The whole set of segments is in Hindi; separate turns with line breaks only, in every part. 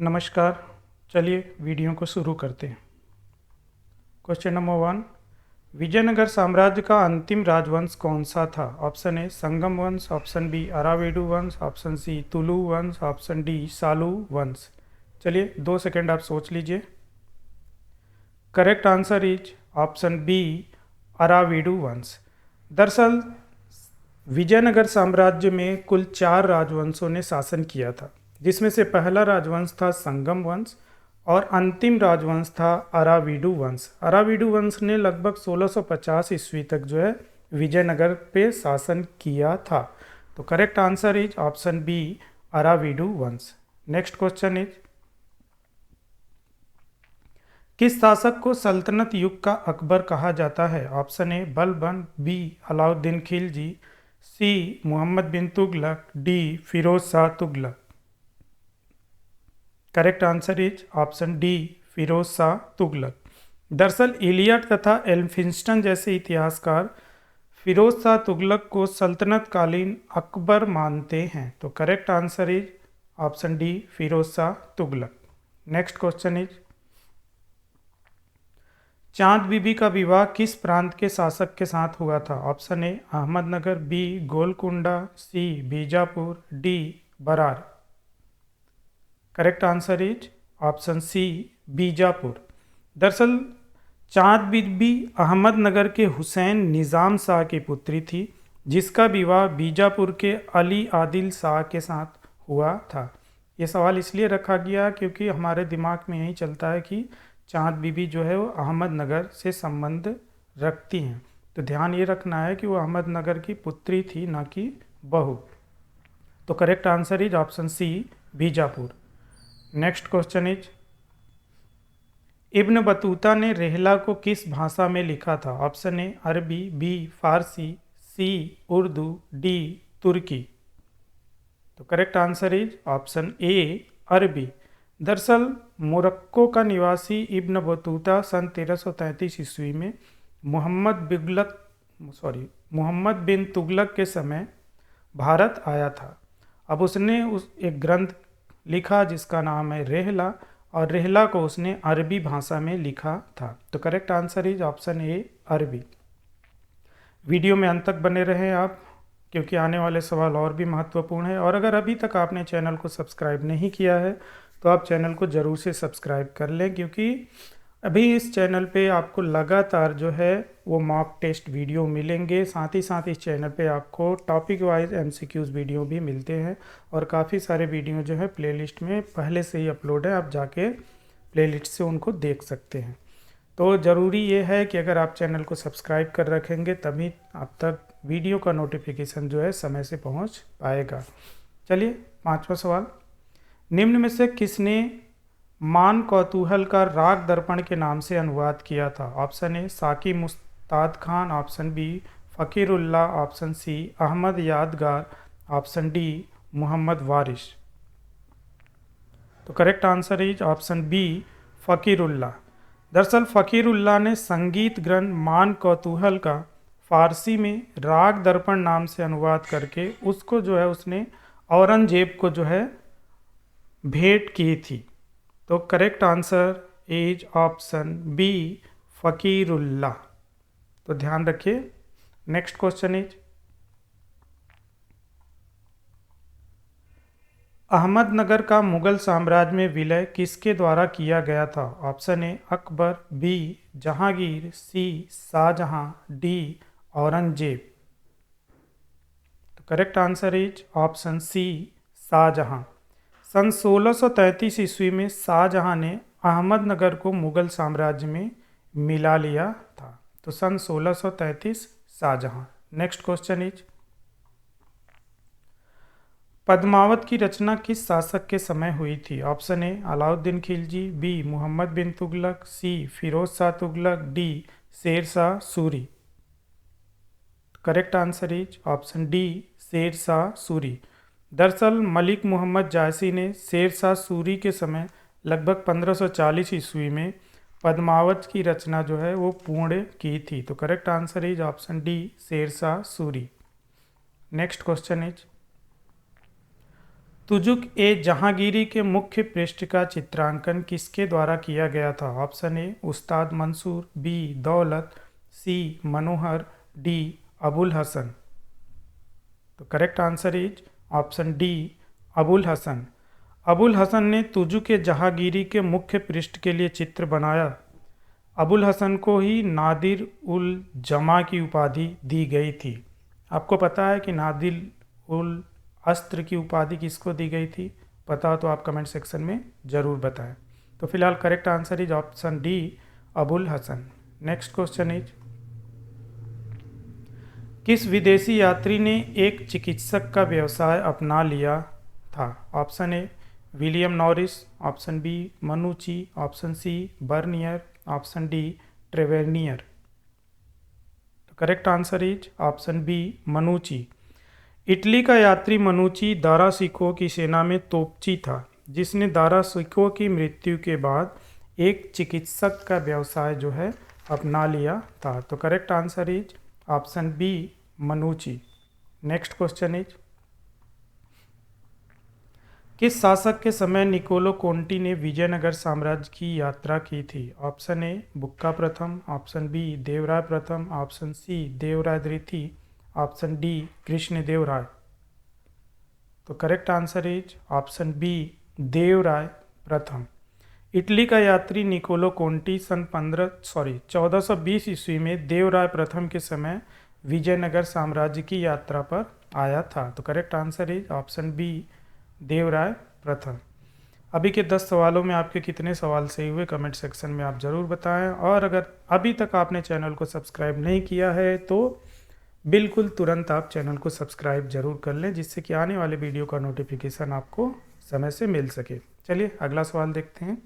नमस्कार। चलिए वीडियो को शुरू करते हैं। क्वेश्चन नंबर 1, विजयनगर साम्राज्य का अंतिम राजवंश कौन सा था? ऑप्शन ए संगम वंश, ऑप्शन बी अरावेडु वंश, ऑप्शन सी तुलु वंश, ऑप्शन डी सालू वंश। चलिए 2 सेकंड आप सोच लीजिए। Correct answer is option B Aravidu वंश। दरअसल विजयनगर साम्राज्य में कुल 4 राजवंशों ने शासन किया था, जिसमें से पहला राजवंश था संगम वंश और अंतिम राजवंश था अराविडु वंश। अराविडु वंश ने लगभग 1650 ईस्वी तक जो है विजयनगर पे शासन किया था। तो correct answer is option B Aravidu वंश। नेक्स्ट क्वेश्चन इज, किस शासक को सल्तनत युग का अकबर कहा जाता है? Option A Balban, B Alauddin Khilji, C Mohammad bin Tughlaq, D Firoz Shah Tughlaq. Correct answer is option D Firoz Shah Tughlaq. दरअसल इलियट तथा एल्फिंस्टन जैसे इतिहासकार फिरोज शाह तुगलक को सल्तनत कालीन अकबर मानते हैं। तो correct answer is option D Firoz Shah Tughlaq. Next question is, Chand Bibi का विवाह किस प्रांत के शासक के साथ हुआ था? Option A Ahmednagar, B Golconda, C Bijapur, D Berar. Correct answer is option C Bijapur. दरअसल चांद बीबी अहमदनगर के हुसैन निज़ाम शाह की पुत्री थी, जिसका विवाह बीजापुर के अली आदिल शाह के साथ हुआ था। ये सवाल इसलिए रखा गया क्योंकि हमारे दिमाग में यही चलता है कि चांद बीबी जो है वो अहमदनगर से संबंध रखती हैं। तो ध्यान ये रखना है कि वो अहमदनगर की पुत्री थी, ना कि बहू। तो correct answer is option C Bijapur. Next question is, Ibn Battuta ने रेहला को किस भाषा में लिखा था? ऑप्शन ए अरबी, बी फारसी, सी उर्दू, डी तुर्की। तो करेक्ट आंसर इज ऑप्शन ए अरबी। दरअसल मोरक्को का निवासी इब्न बतूता सन 1333 ईस्वी में मोहम्मद बिन तुगलक के समय भारत आया था। अब उसने एक ग्रंथ लिखा जिसका नाम है रेहला, और रेहला को उसने अरबी भाषा में लिखा था। तो करेक्ट आंसर इज ऑप्शन ए अरबी। वीडियो में अंत तक बने रहें आप, क्योंकि आने वाले सवाल और भी महत्वपूर्ण है। और अगर अभी तक आपने चैनल को सब्सक्राइब नहीं किया है तो आप चैनल को ज़रूर से सब्सक्राइब कर लें, क्योंकि अभी इस चैनल पे आपको लगातार जो है वो मॉक टेस्ट वीडियो मिलेंगे। साथ ही साथ इस चैनल पे आपको टॉपिक वाइज एमसीक्यूज़ वीडियो भी मिलते हैं, और काफ़ी सारे वीडियो जो है प्लेलिस्ट में पहले से ही अपलोड है, आप जाके प्लेलिस्ट से उनको देख सकते हैं। तो ज़रूरी ये है कि अगर आप चैनल को सब्सक्राइब कर रखेंगे तभी आप तक वीडियो का नोटिफिकेशन जो है समय से पहुँच पाएगा। चलिए 5वां सवाल, निम्न में से किसने मान कौतूहल का राग दर्पण के नाम से अनुवाद किया था? Option A Saqi Mustad Khan, option B Faqirullah, option C Ahmad Yadgar, option D Mohammad Warish. तो correct answer is option B Faqirullah. दरअसल फ़कीरुल्लाह ने संगीत ग्रंथ मान कौतूहल का फारसी में राग दर्पण नाम से अनुवाद करके उसको जो है उसने औरंगजेब को जो है भेंट की थी। तो correct answer is option B Faqirullah. तो ध्यान रखिए। नेक्स्ट क्वेश्चन इज, अहमदनगर का मुगल साम्राज्य में विलय किसके द्वारा किया गया था? Option A Akbar, B Jahangir, C Shahjahan, D Aurangzeb. तो correct answer is option C Shahjahan. सन 1633 ईस्वी में शाहजहां ने अहमदनगर को मुगल साम्राज्य में मिला लिया था। तो सन 1633 Shahjahan. Next question is, Padmavat की रचना किस शासक के समय हुई थी? Option A Alauddin Khilji, B Mohammad bin Tughlaq, C Firoz Shah Tughlaq, D Sher Shah Suri. Correct answer is option D Sher Shah Suri. दरअसल मलिक मोहम्मद जायसी ने शेर शाह सूरी के समय लगभग 1540 ईस्वी में पद्मावत की रचना जो है वो पूर्ण की थी। तो correct answer is option D Sher Shah Suri. Next question is, Tuzuk e Jahangiri के मुख्य पृष्ठ का चित्रांकन किसके द्वारा किया गया था? ऑप्शन ए उस्ताद Mansur, B Daulat, C Manohar, D Abul Hasan. तो correct answer is option D Abul Hasan. Abul Hasan ने तुजुक ए जहांगीरी के मुख्य पृष्ठ के लिए चित्र बनाया। अबुल हसन को ही नादिर उल जमा की उपाधि दी गई थी। आपको पता है कि नादिर उल अस्त्र की उपाधि किसको दी गई थी? पता हो तो आप कमेंट सेक्शन में ज़रूर बताएं। तो फिलहाल correct answer is option D Abul Hasan. Next question is, किस विदेशी यात्री ने एक चिकित्सक का व्यवसाय अपना लिया था? Option A William Norris, option B Manucci, option C Bernier, option D Tavernier. तो correct answer is option B Manucci. Italy का यात्री मनुची दारा सिकों की सेना में तोपची था, जिसने दारा सिकों की मृत्यु के बाद एक चिकित्सक का व्यवसाय जो है अपना लिया था। तो correct answer is option B Manucci. Next question is, किस शासक के समय निकोलो कोंटी ने विजयनगर साम्राज्य की यात्रा की थी? ऑप्शन ए बुक्का प्रथम, ऑप्शन बी देवराय प्रथम, ऑप्शन सी देवराय द्वितीय, ऑप्शन डी कृष्णदेव राय। तो correct answer is option B Devaraya प्रथम। इटली का यात्री निकोलो कोंटी सन 1420 ईस्वी में देवराय प्रथम के समय विजयनगर साम्राज्य की यात्रा पर आया था। तो correct answer is option B Devaraya प्रथम। अभी के 10 सवालों में आपके कितने सवाल सही हुए कमेंट सेक्शन में आप ज़रूर बताएं। और अगर अभी तक आपने चैनल को सब्सक्राइब नहीं किया है तो बिल्कुल तुरंत आप चैनल को सब्सक्राइब जरूर कर लें, जिससे कि आने वाले वीडियो का नोटिफिकेशन आपको समय से मिल सके। चलिए अगला सवाल देखते हैं।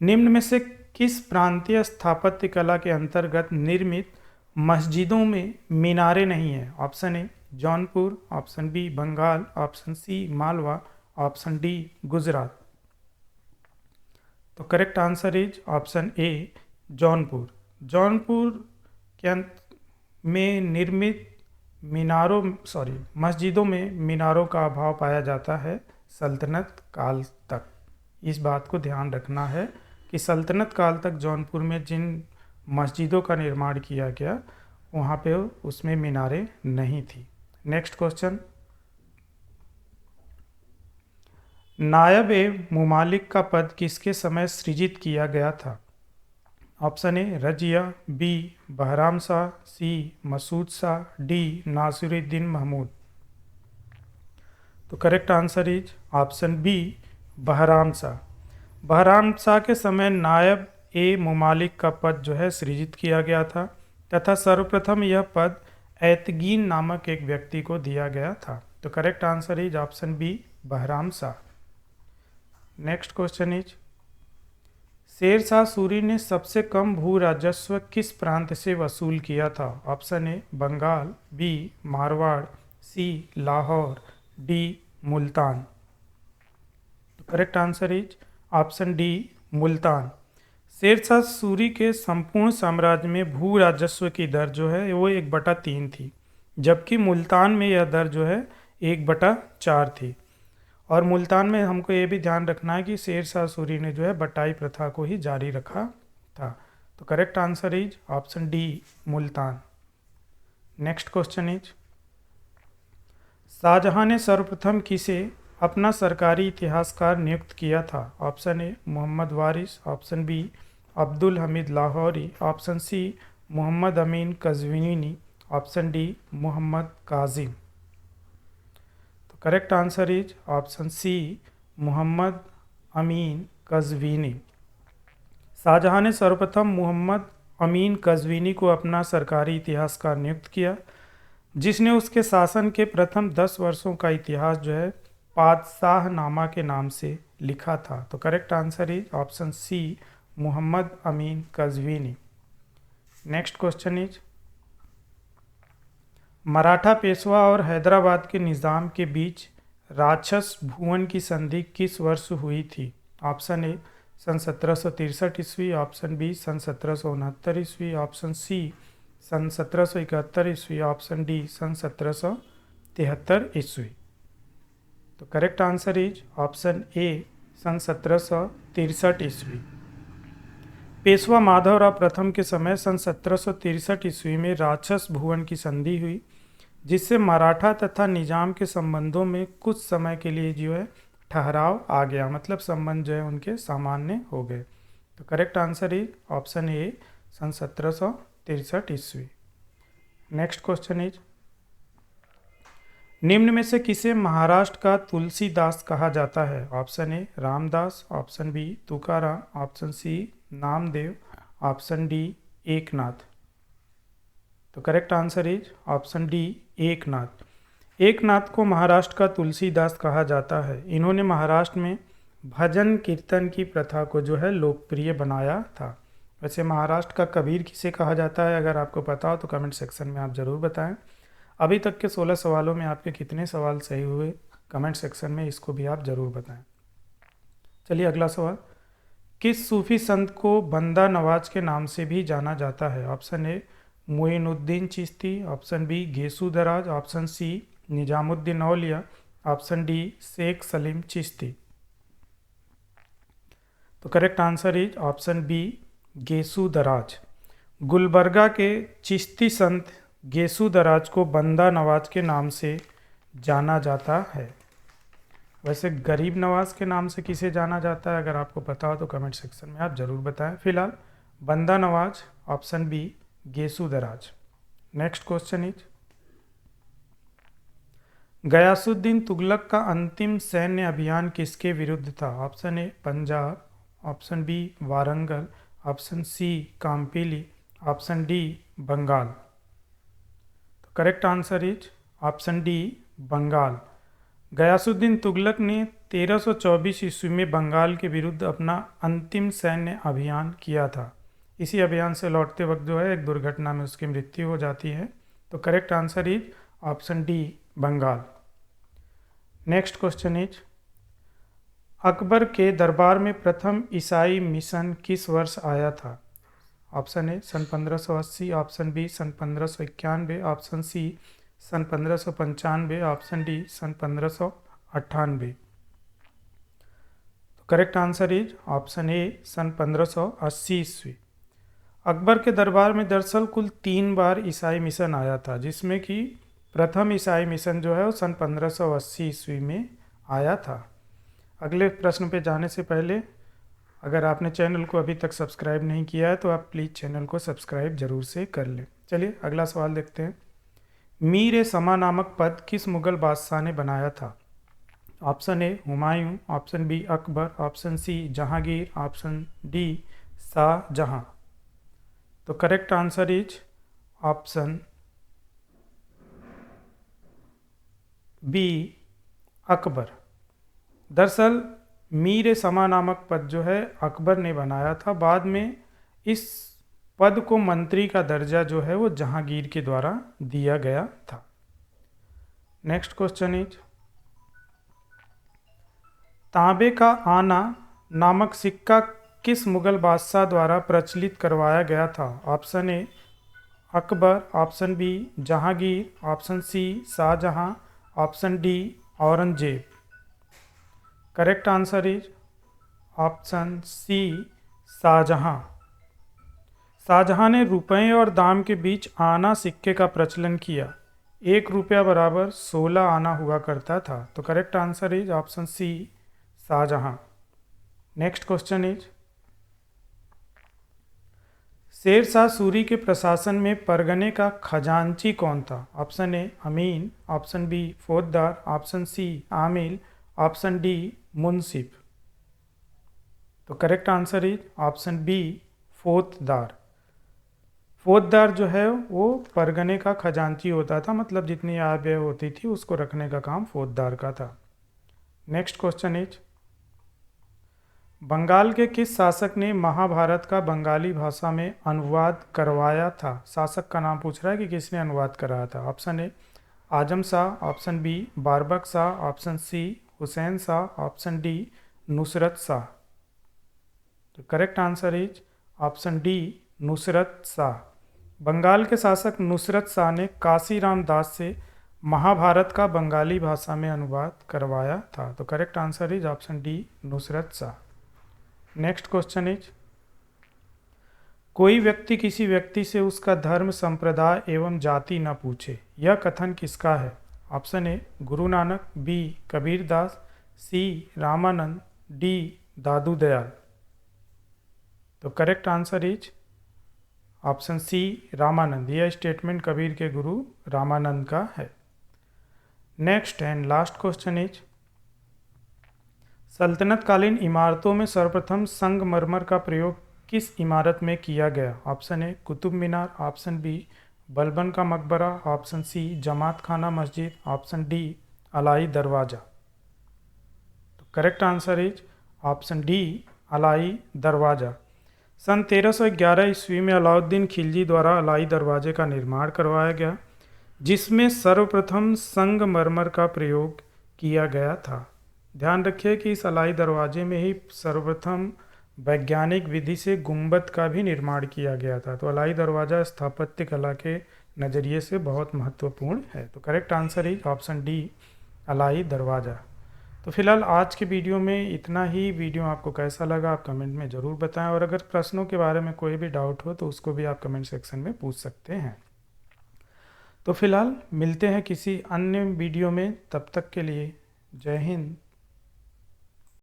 निम्न में से किस प्रांतीय स्थापत्य कला के अंतर्गत निर्मित मस्जिदों में मीनारें नहीं हैं? Option A Jaunpur, option B Bengal, option C Malwa, option D Gujarat. तो correct answer is option A Jaunpur. Jaunpur के में निर्मित मस्जिदों में मीनारों का अभाव पाया जाता है सल्तनत काल तक। इस बात को ध्यान रखना है कि सल्तनत काल तक जौनपुर में जिन मस्जिदों का निर्माण किया गया वहाँ पे उसमें मीनारें नहीं थी। नेक्स्ट क्वेश्चन, नायब ए मुमालिक का पद किसके समय सृजित किया गया था? Option A Razia, B Bahram Shah, C Masud Shah, D Nasiruddin Mahmud. तो correct answer is option B Bahram Shah. Bahram Shah के समय नायब ए मुमालिक का पद जो है सृजित किया गया था तथा सर्वप्रथम यह पद ऐतगीन नामक एक व्यक्ति को दिया गया था। तो correct answer is option B Bahram Shah. Next question is, Sher Shah Suri ने सबसे कम भू राजस्व किस प्रांत से वसूल किया था? Option A Bengal, B Marwar, C Lahore, D Multan. तो correct answer is option D Multan. Sher Shah Suri के संपूर्ण साम्राज्य में भू राजस्व की दर जो है वो 1/3 थी, जबकि मुल्तान में यह दर जो है 1/4 थी। और मुल्तान में हमको ये भी ध्यान रखना है कि शेर शाह सूरी ने जो है बटाई प्रथा को ही जारी रखा था। तो correct answer is option D Multan. Next question is, Shahjahan ने सर्वप्रथम किसे अपना सरकारी इतिहासकार नियुक्त किया था? Option A Mohammad Waris, option B Abdul Hamid Lahori, option C Mohammad Amin Qazvini, option D Mohammad Kazim. Correct answer is option C Mohammad Amin Qazvini. Shahjahan ने सर्वप्रथम मोहम्मद अमीन कज़विनी को अपना सरकारी इतिहासकार नियुक्त किया, जिसने उसके शासन के प्रथम 10 वर्षों का इतिहास जो है पादशाहनामा के नाम से लिखा था। तो correct answer is option C Mohammad Amin Qazvini. Next question is, Maratha Peshwa और हैदराबाद के निज़ाम के बीच राक्षस भुवन की संधि किस वर्ष हुई थी? ऑप्शन ए सन 1763 ईस्वी, ऑप्शन बी सन 1769 ईस्वी, ऑप्शन सी सन 1771 ईस्वी, ऑप्शन डी सन 1773 ईस्वी। तो correct answer is option A, सन 1763 ईस्वी। पेशवा माधवराव प्रथम के समय सन 1763 ईस्वी में राक्षस भुवन की संधि हुई, जिससे मराठा तथा निजाम के संबंधों में कुछ समय के लिए जो है ठहराव आ गया, मतलब संबंध जो है उनके सामान्य हो गए। तो correct answer is option A, सन 1763 ईस्वी। नेक्स्ट क्वेश्चन इज, निम्न में से किसे महाराष्ट्र का तुलसीदास कहा जाता है? Option A Ramdas, option B Tukaram, option C Namdev, option D Eknath. तो correct answer is option D Eknath. Eknath को महाराष्ट्र का तुलसीदास कहा जाता है। इन्होंने महाराष्ट्र में भजन कीर्तन की प्रथा को जो है लोकप्रिय बनाया था। वैसे महाराष्ट्र का कबीर किसे कहा जाता है, अगर आपको पता हो तो कमेंट सेक्शन में आप ज़रूर बताएं। अभी तक के 16 सवालों में आपके कितने सवाल सही हुए, कमेंट सेक्शन में इसको भी आप ज़रूर बताएं। चलिए अगला सवाल, किस सूफी संत को बंदा नवाज के नाम से भी जाना जाता है? Option A Moinuddin Chishti, option B Gesu Daraz, option C Nizamuddin Auliya, option D Sheikh Salim Chishti. तो correct answer is option B Gesu Daraz. Gulbarga के चिश्ती संत गेसू दराज को बंदा नवाज के नाम से जाना जाता है। वैसे गरीब नवाज के नाम से किसे जाना जाता है, अगर आपको पता हो तो कमेंट सेक्शन में आप ज़रूर बताएं। फिलहाल बंदा Nawaz, option B Gesu Daraz. Next question is, Ghiyasuddin Tughlaq का अंतिम सैन्य अभियान किसके विरुद्ध था? Option A Punjab, option B Warangal, option C Kampili, option D Bengal. तो correct answer is option D Bengal. Ghiyasuddin Tughlaq ने 1324 ईस्वी में बंगाल के विरुद्ध अपना अंतिम सैन्य अभियान किया था। इसी अभियान से लौटते वक्त जो है एक दुर्घटना में उसकी मृत्यु हो जाती है। तो correct answer is option D Bengal. Next question is, Akbar के दरबार में प्रथम ईसाई मिशन किस वर्ष आया था? ऑप्शन ए सन 1580, ऑप्शन बी सन 1591, ऑप्शन सी सन 1595, ऑप्शन डी सन 1598। तो correct answer is option A सन 1580 ईस्वी। अकबर के दरबार में दरअसल कुल 3 बार ईसाई मिशन आया था, जिसमें कि प्रथम ईसाई मिशन जो है वो सन 1580 ईस्वी में आया था। अगले प्रश्न पे जाने से पहले अगर आपने चैनल को अभी तक सब्सक्राइब नहीं किया है तो आप प्लीज़ चैनल को सब्सक्राइब जरूर से कर लें। चलिए अगला सवाल देखते हैं, मीर ए समा नामक पद किस मुगल बादशाह ने बनाया था? Option A Humayun, option B Akbar, option C Jahangir, option D Shahjahan. तो correct answer is option B Akbar. दरअसल मीर ए समा नामक पद जो है अकबर ने बनाया था। बाद में इस पद को मंत्री का दर्जा जो है वो जहांगीर के द्वारा दिया गया था। नेक्स्ट क्वेश्चन इज, तांबे का आना नामक सिक्का किस मुगल बादशाह द्वारा प्रचलित करवाया गया था? Option A Akbar, option B Jahangir, option C Shahjahan, option D Aurangzeb. Correct answer is option C Shahjahan. Shahjahan ने रुपए और दाम के बीच आना सिक्के का प्रचलन किया। 1 रुपया बराबर 16 आना हुआ करता था। तो correct answer is option C Shahjahan. Next question is, Sher Shah Suri के प्रशासन में परगने का खजांची कौन था? Option A Amin, option B Faujdar, option C Amil, option D Munsif. तो correct answer is option B Faujdar. Faujdar जो है वो परगने का खजांची होता था, मतलब जितनी आय व्यय होती थी उसको रखने का काम फौजदार का था। नेक्स्ट क्वेश्चन इज, बंगाल के किस शासक ने महाभारत का बंगाली भाषा में अनुवाद करवाया था? शासक का नाम पूछ रहा है कि किसने अनुवाद कराया था। Option A Azam Shah, option B Barbak Shah, option C Hussain Shah, option D Nusrat Shah. तो correct answer is option D Nusrat Shah. Bengal के शासक नुसरत शाह ने काशीराम दास से महाभारत का बंगाली भाषा में अनुवाद करवाया था? तो correct answer is option D, Nusrat Shah. Next question is, कोई व्यक्ति किसी व्यक्ति से उसका धर्म, संप्रदाय एवं जाति न पूछे, यह कथन किसका है? Option A Guru Nanak, B Kabir Das, C Ramanand, D Dadu Dayal. तो correct answer is option C Ramanand. यह स्टेटमेंट कबीर के गुरु रामानंद का है। Next and last question is, सल्तनतकालीन इमारतों में सर्वप्रथम संगमरमर का प्रयोग किस इमारत में किया गया? Option A Qutub Minar, option B Balban का मकबरा, ऑप्शन सी जमात खाना मस्जिद, ऑप्शन डी अलाई दरवाज़ा। तो correct answer is option D Alai Darwaza. सन 1311 ईस्वी में अलाउद्दीन खिलजी द्वारा अलाई दरवाजे का निर्माण करवाया गया, जिसमें सर्वप्रथम संगमरमर का प्रयोग किया गया था। ध्यान रखिए कि इस अलाई दरवाजे में ही सर्वप्रथम वैज्ञानिक विधि से गुंबद का भी निर्माण किया गया था। तो अलाई दरवाज़ा स्थापत्य कला के नज़रिए से बहुत महत्वपूर्ण है। तो correct answer is option D Alai Darwaza. तो फिलहाल आज के वीडियो में इतना ही। वीडियो आपको कैसा लगा आप कमेंट में ज़रूर बताएं, और अगर प्रश्नों के बारे में कोई भी डाउट हो तो उसको भी आप कमेंट सेक्शन में पूछ सकते हैं। तो फिलहाल मिलते हैं किसी अन्य वीडियो में, तब तक के लिए जय हिंद।